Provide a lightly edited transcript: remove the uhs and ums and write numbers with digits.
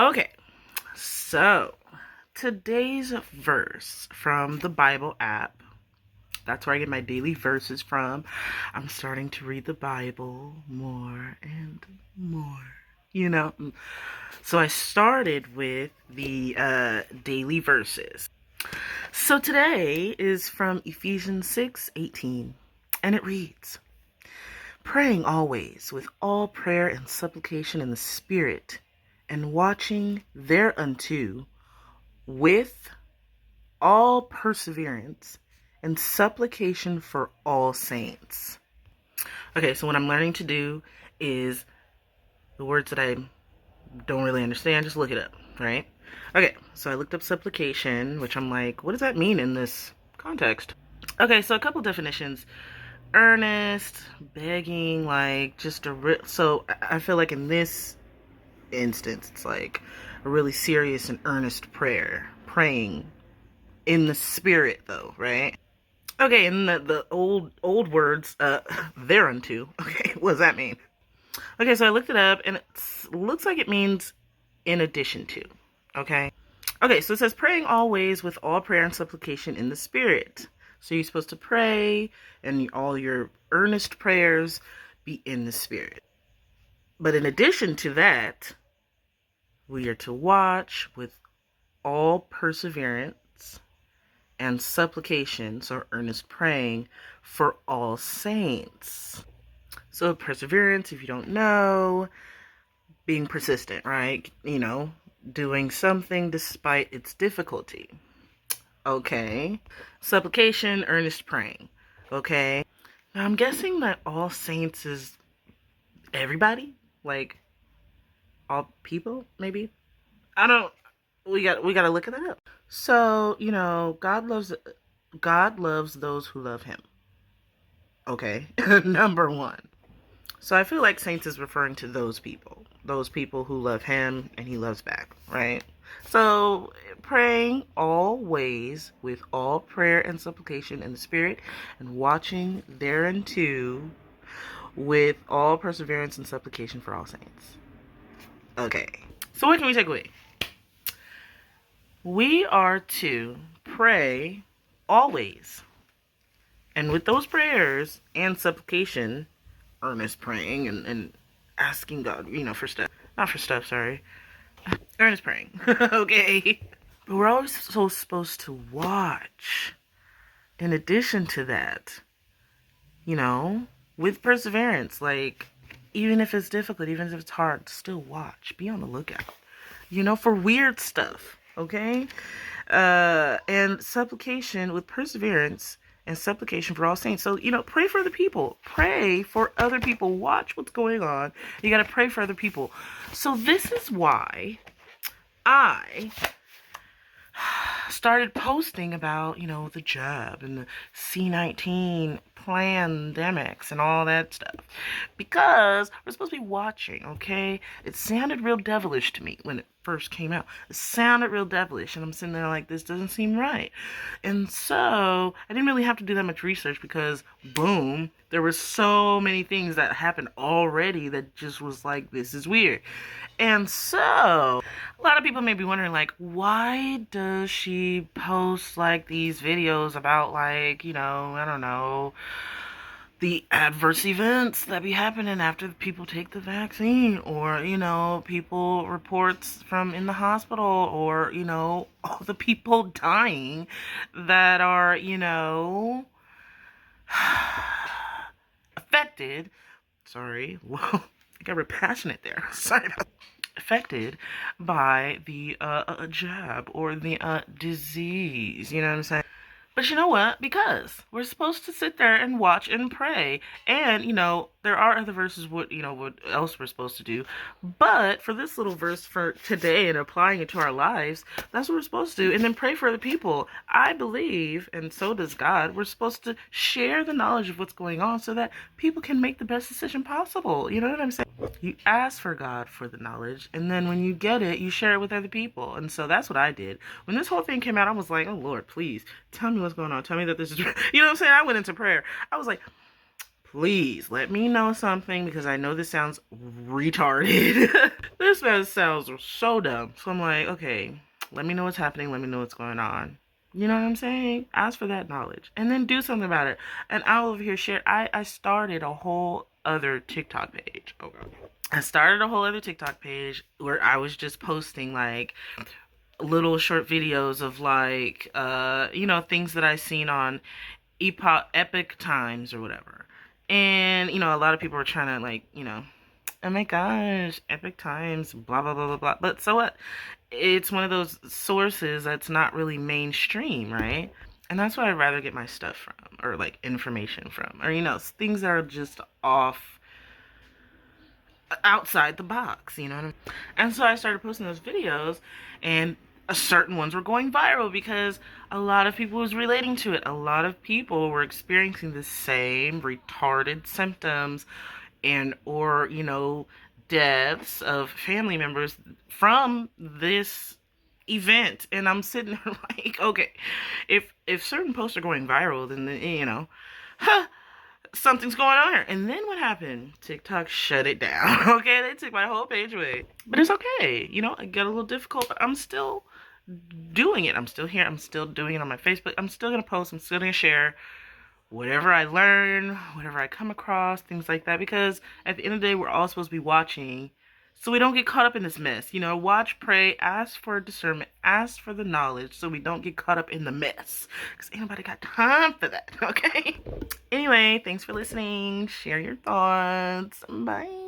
Okay, so today's verse from the Bible app. That's where I get my daily verses from. I'm starting to read the Bible more and more. So I started with the daily verses. So today is from Ephesians 6:18, and it reads, praying always with all prayer and supplication in the Spirit, and watching thereunto with all perseverance and supplication for all saints. Okay, so what I'm learning to do is the words that I don't really understand, just look it up, right? Okay, so I looked up supplication, which I'm like, what does that mean in this context? Okay, so a couple definitions. Earnest, begging, like just so I feel like in this instance, it's like a really serious and earnest prayer, praying in the Spirit, though, right? Okay, and the old words, thereunto. Okay, what does that mean? Okay, so I looked it up, and it looks like it means in addition to. Okay. Okay, so it says praying always with all prayer and supplication in the Spirit. So you're supposed to pray, and all your earnest prayers be in the Spirit. But in addition to that, we are to watch with all perseverance and supplications or earnest praying for all saints. So perseverance, if you don't know, being persistent, right? Doing something despite its difficulty. Okay. Supplication, earnest praying. Okay. Now I'm guessing that all saints is everybody? Like all people, maybe? I don't we gotta look at that up. So, God loves those who love him. Okay. Number one. So I feel like saints is referring to those people who love him and he loves back, right? So praying always with all prayer and supplication in the Spirit, and watching thereunto with all perseverance and supplication for all saints. Okay. So what can we take away? We are to pray always. And with those prayers and supplication, earnest praying and asking God, for stuff. Not for stuff, sorry. Earnest praying. Okay. But we're also supposed to watch. In addition to that, with perseverance, like, even if it's difficult, even if it's hard, still watch. Be on the lookout, for weird stuff. Okay? And supplication with perseverance and supplication for all saints. So, pray for other people. Pray for other people. Watch what's going on. You got to pray for other people. So this is why I started posting about, the jab and the C-19 pandemics and all that stuff. Because we're supposed to be watching, okay? It sounded real devilish to me when it first came out. It sounded real devilish, and I'm sitting there like, this doesn't seem right. And so I didn't really have to do that much research because, boom, there were so many things that happened already that just was like, this is weird. And so a lot of people may be wondering, like, why does she post like these videos about, like, I don't know, the adverse events that be happening after people take the vaccine, or, people reports from in the hospital, or, all the people dying that are, affected. Sorry. Whoa. I got real passionate there. Sorry about affected by the jab or the disease. You know what I'm saying? But you know what? Because we're supposed to sit there and watch and pray. And, there are other verses what else we're supposed to do. But for this little verse for today and applying it to our lives, that's what we're supposed to do. And then pray for other people. I believe, and so does God, we're supposed to share the knowledge of what's going on so that people can make the best decision possible. You know what I'm saying? You ask for God for the knowledge, and then when you get it, you share it with other people. And so that's what I did. When this whole thing came out, I was like, oh Lord, please tell me what's going on. Tell me that this is, you know what I'm saying? I went into prayer. I was like, please let me know something, because I know this sounds retarded. This man sounds so dumb. So I'm like, okay, let me know what's happening. Let me know what's going on. You know what I'm saying? Ask for that knowledge and then do something about it. And I over here share. I started a whole other TikTok page. Oh God. I started a whole other TikTok page where I was just posting like little short videos of like things that I seen on Epic Times or whatever. And a lot of people are trying to like, oh my gosh, Epic Times, blah blah blah blah blah. But so what? It's one of those sources that's not really mainstream, right? And that's where I'd rather get my stuff from, or like information from, or things that are just off, outside the box, you know what I mean? And so I started posting those videos, and certain ones were going viral because a lot of people was relating to it. A lot of people were experiencing the same retarded symptoms and or deaths of family members from this event. And I'm sitting there like, okay, if certain posts are going viral, then something's going on here. And then what happened? TikTok shut it down. Okay, they took my whole page away. But it's okay. It got a little difficult, but I'm still doing it. I'm still here. I'm still doing it on my Facebook. I'm still going to post. I'm still going to share whatever I learn, whatever I come across, things like that. Because at the end of the day, we're all supposed to be watching so we don't get caught up in this mess. Watch, pray, ask for discernment, ask for the knowledge so we don't get caught up in the mess. Because ain't nobody got time for that, okay? Anyway, thanks for listening. Share your thoughts. Bye.